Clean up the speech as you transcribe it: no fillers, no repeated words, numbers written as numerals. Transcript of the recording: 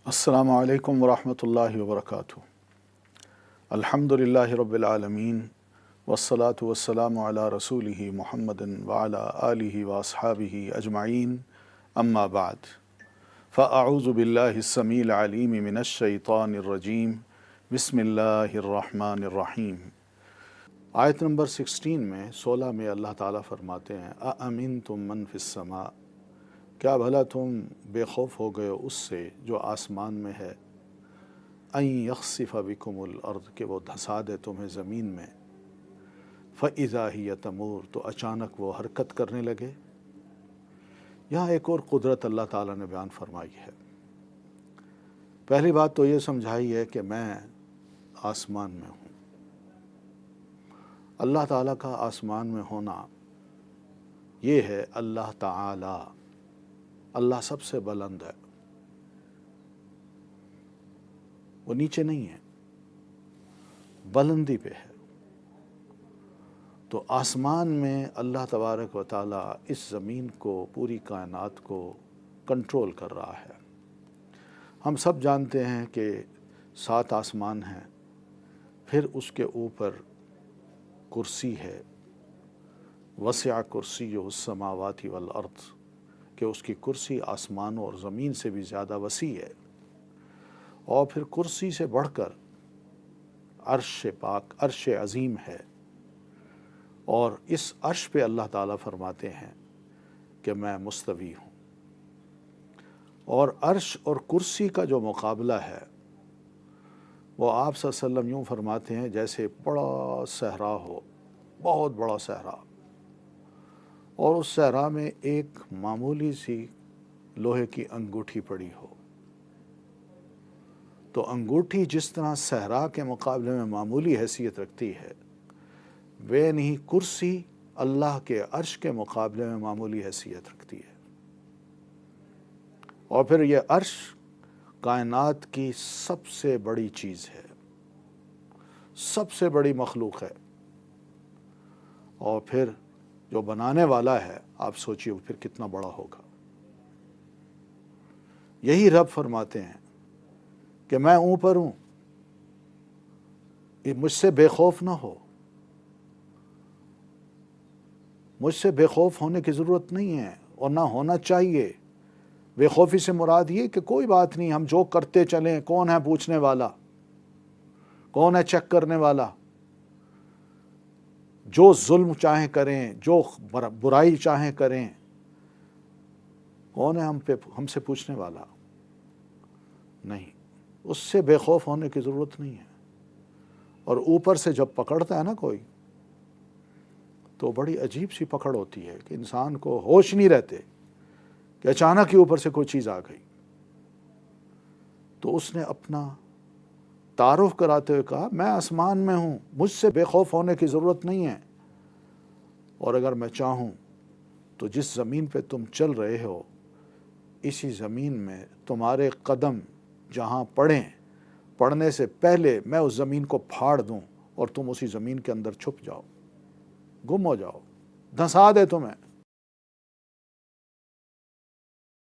السلام علیکم ورحمۃ اللہ وبرکاتہ۔ الحمدللہ رب العالمین والصلاة والسلام علی رسولہ محمد وعلی آلہ واصحابہ اجمعین، اما بعد فاعوذ باللہ السمیع العلیم من الشیطان الرجیم، بسم اللہ الرحمن الرحیم۔ آیت نمبر 16 میں اللہ تعالیٰ فرماتے ہیں اَأَمِنْتُم مَّن فِي السَّمَاءِ، کیا بھلا تم بے خوف ہو گئے اس سے جو آسمان میں ہے، اَن یخسف بکم الارض، کہ وہ دھسا دے تمہیں زمین میں، فَإِذَا هِيَ تَمُورُ، تو اچانک وہ حرکت کرنے لگے۔ یہاں ایک اور قدرت اللہ تعالیٰ نے بیان فرمائی ہے۔ پہلی بات تو یہ سمجھائی ہے کہ میں آسمان میں ہوں۔ اللہ تعالیٰ کا آسمان میں ہونا یہ ہے اللہ تعالیٰ، اللہ سب سے بلند ہے، وہ نیچے نہیں ہے، بلندی پہ ہے۔ تو آسمان میں اللہ تبارک و تعالیٰ اس زمین کو، پوری کائنات کو کنٹرول کر رہا ہے۔ ہم سب جانتے ہیں کہ 7 آسمان ہیں، پھر اس کے اوپر کرسی ہے، وسع کرسیہ السماوات والارض، کہ اس کی کرسی آسمانوں اور زمین سے بھی زیادہ وسیع ہے۔ اور پھر کرسی سے بڑھ کر عرش پاک، عرش عظیم ہے، اور اس عرش پہ اللہ تعالیٰ فرماتے ہیں کہ میں مستوی ہوں۔ اور عرش اور کرسی کا جو مقابلہ ہے وہ آپ صلی اللہ علیہ وسلم یوں فرماتے ہیں جیسے بڑا صحرا ہو، بہت بڑا صحرا، اور اس صحرا میں ایک معمولی سی لوہے کی انگوٹھی پڑی ہو۔ تو انگوٹھی جس طرح صحرا کے مقابلے میں معمولی حیثیت رکھتی ہے، وہ نہیں کرسی اللہ کے عرش کے مقابلے میں معمولی حیثیت رکھتی ہے۔ اور پھر یہ عرش کائنات کی سب سے بڑی چیز ہے، سب سے بڑی مخلوق ہے۔ اور پھر جو بنانے والا ہے، آپ سوچئے وہ پھر کتنا بڑا ہوگا۔ یہی رب فرماتے ہیں کہ میں اوپر ہوں، مجھ سے بے خوف نہ ہو، مجھ سے بے خوف ہونے کی ضرورت نہیں ہے، اور نہ ہونا چاہیے۔ بے خوفی سے مراد یہ کہ کوئی بات نہیں، ہم جو کرتے چلیں، کون ہے پوچھنے والا، کون ہے چیک کرنے والا، جو ظلم چاہیں کریں، جو برائی چاہیں کریں، کون ہے ہم سے پوچھنے والا؟ نہیں، اس سے بے خوف ہونے کی ضرورت نہیں ہے۔ اور اوپر سے جب پکڑتا ہے نا کوئی، تو بڑی عجیب سی پکڑ ہوتی ہے کہ انسان کو ہوش نہیں رہتے کہ اچانک ہی اوپر سے کوئی چیز آ گئی۔ تو اس نے اپنا تعارف کراتے ہوئے کہا میں آسمان میں ہوں، مجھ سے بے خوف ہونے کی ضرورت نہیں ہے، اور اگر میں چاہوں تو جس زمین پہ تم چل رہے ہو، اسی زمین میں تمہارے قدم جہاں پڑنے سے پہلے میں اس زمین کو پھاڑ دوں، اور تم اسی زمین کے اندر چھپ جاؤ، گم ہو جاؤ، دھنسا دے تمہیں۔